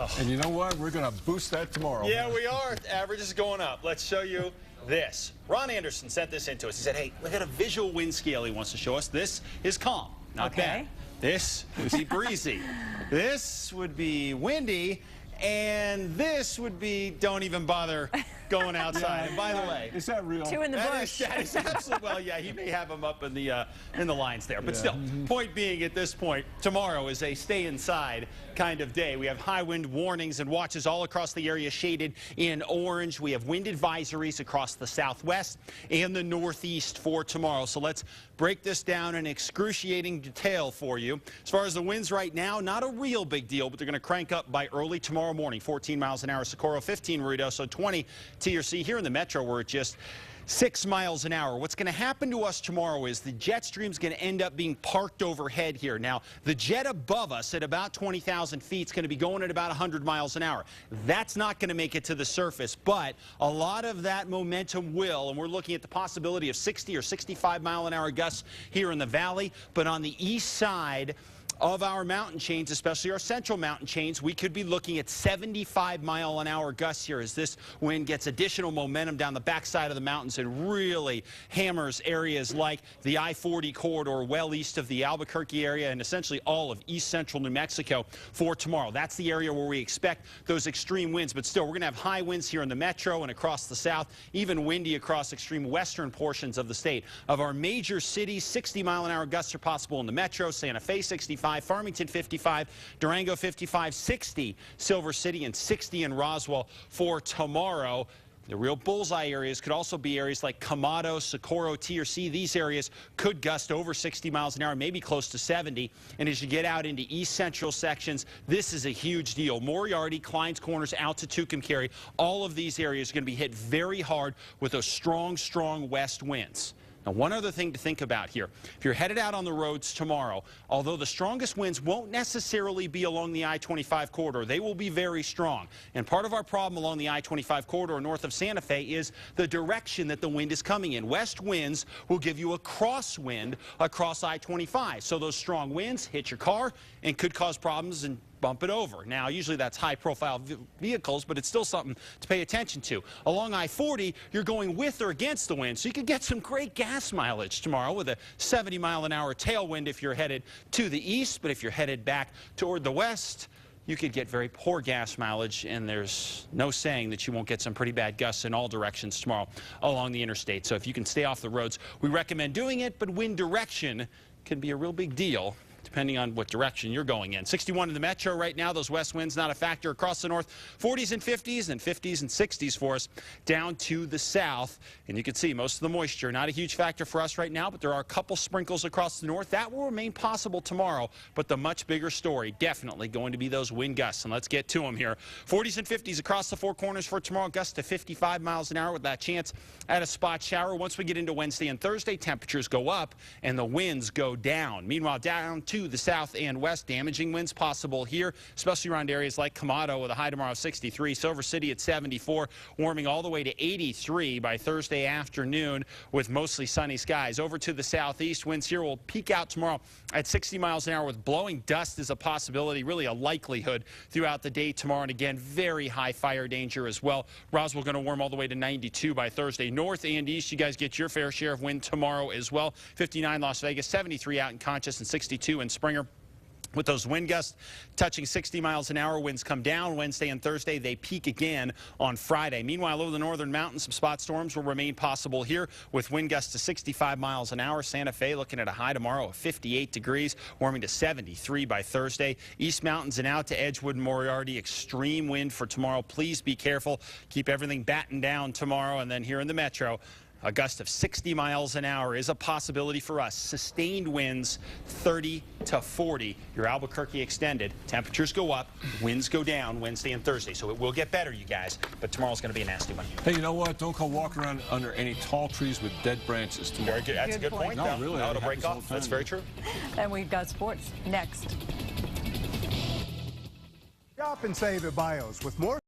And you know what? We're going to boost that tomorrow. Yeah, we are. Average is going up. Let's show you this. Ron Anderson sent this into us. He said, hey, look at a visual wind scale he wants to show us. This is calm, not bad. This would be breezy. This would be windy. And this would be don't even bother going outside. And by the way, is that real? Two in the bush. That is absolutely, well, yeah, he may have them up in the lines there. But still, point being at this point, tomorrow is a stay inside kind of day. We have high wind warnings and watches all across the area shaded in orange. We have wind advisories across the southwest and the northeast for tomorrow. So let's break this down in excruciating detail for you. As far as the winds right now, not a real big deal, but they're going to crank up by early tomorrow morning. 14 miles an hour, Socorro, 15 Ruidoso, 20 TRC. Here in the metro, we're at just 6 miles an hour. What's going to happen to us tomorrow is the jet stream's going to end up being parked overhead here. Now, the jet above us at about 20,000 feet is going to be going at about 100 miles an hour. That's not going to make it to the surface, but a lot of that momentum will, and we're looking at the possibility of 60 or 65 mile an hour gusts here in the valley. But on the east side of our mountain chains, especially our central mountain chains, we could be looking at 75 mile an hour gusts here as this wind gets additional momentum down the backside of the mountains and really hammers areas like the I-40 corridor well east of the Albuquerque area and essentially all of east central New Mexico for tomorrow. That's the area where we expect those extreme winds, but still we're going to have high winds here in the metro and across the south, even windy across extreme western portions of the state. Of our major cities, 60 mile an hour gusts are possible in the metro, Santa Fe 65, Farmington 55, Durango 55, 60 Silver City, and 60 in Roswell for tomorrow. The real bullseye areas could also be areas like Camado, Socorro, TRC. These areas could gust over 60 miles an hour, maybe close to 70. And as you get out into east central sections, this is a huge deal. Moriarty, Klein's Corners, out to Tucumcari, all of these areas are going to be hit very hard with those strong, strong west winds. Now, one other thing to think about here. If you're headed out on the roads tomorrow, although the strongest winds won't necessarily be along the I-25 corridor, they will be very strong. And part of our problem along the I-25 corridor north of Santa Fe is the direction that the wind is coming in. West winds will give you a crosswind across I-25. So those strong winds hit your car and could cause problems and bump it over. Now, usually that's high-profile vehicles, but it's still something to pay attention to. Along I-40, you're going with or against the wind, so you could get some great gas mileage tomorrow with a 70 mile an hour tailwind if you're headed to the east, but if you're headed back toward the west, you could get very poor gas mileage, and there's no saying that you won't get some pretty bad gusts in all directions tomorrow along the interstate. So if you can stay off the roads, we recommend doing it, but wind direction can be a real big deal depending on what direction you're going in. 61 in the metro right now. Those west winds not a factor across the north. 40s and 50s and 50s and 60s for us down to the south. And you can see most of the moisture, not a huge factor for us right now, but there are a couple sprinkles across the north. That will remain possible tomorrow, but the much bigger story definitely going to be those wind gusts. And let's get to them here. 40s and 50s across the four corners for tomorrow. Gusts to 55 miles an hour with that chance at a spot shower. Once we get into Wednesday and Thursday, temperatures go up and the winds go down. Meanwhile, down to the south and west, damaging winds possible here, especially around areas like Camado with a high tomorrow of 63, Silver City at 74, warming all the way to 83 by Thursday afternoon with mostly sunny skies. Over to the southeast, winds here will peak out tomorrow at 60 miles an hour with blowing dust is a possibility, really a likelihood throughout the day tomorrow. And again, very high fire danger as well. Roswell going to warm all the way to 92 by Thursday. North and east, you guys get your fair share of wind tomorrow as well. 59 Las Vegas, 73 out in Conchas, and 62 in Springer. With those wind gusts touching 60 miles an hour, winds come down Wednesday and Thursday. They peak again on Friday. Meanwhile, over the northern mountains, some spot storms will remain possible here with wind gusts to 65 miles an hour. Santa Fe looking at a high tomorrow of 58 degrees, warming to 73 by Thursday. East Mountains and out to Edgewood and Moriarty, extreme wind for tomorrow. Please be careful. Keep everything battened down tomorrow. And then here in the metro, a gust of 60 miles an hour is a possibility for us. Sustained winds 30 to 40. Your Albuquerque extended. Temperatures go up, winds go down Wednesday and Thursday. So it will get better, you guys. But tomorrow's going to be a nasty one. Hey, you know what? Don't go walking around under any tall trees with dead branches tomorrow. Very good. That's a good point. No, really. No, it'll break off. That's very true. And we've got sports next. Shop and save at BIOS with more